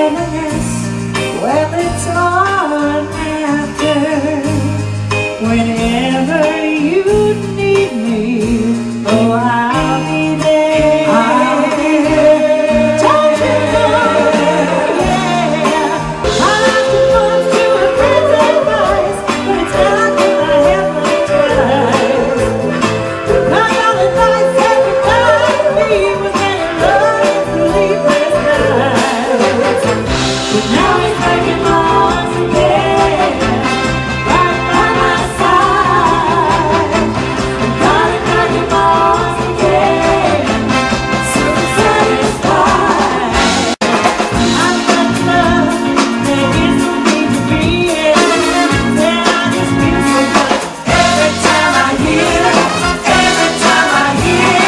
reminisce. Well, it's on after. Whenever you need me, oh, I'll be there. I'll be there. Don't you know? Yeah. I like to come to a friend's advice, but it's not that I have no choice. My own advice every time me was that you love to leave this night. But now it's breaking my heart again, right by my side. I'm gonna break your bones again, so satisfied. I've got love, there is no need to be in, and I just feel so good every time I hear, every time I hear.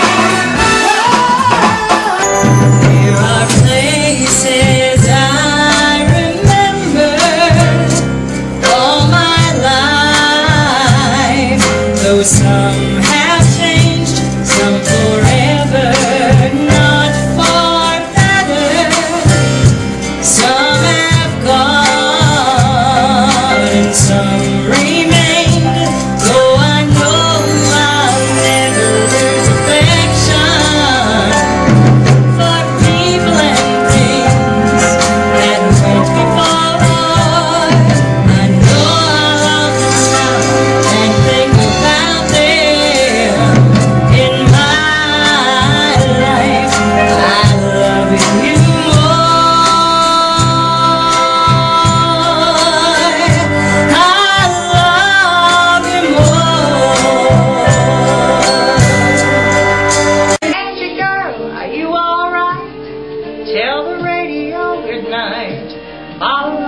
There are places I remember all my life, though some have changed, some forever, not for better. Some have gone and some remained, though I know I'll never lose affection for people and things that went before. I know I'll always stop and think about them in my life. I love you more. Angie girl, are you alright? Tell the radio good night. Bottle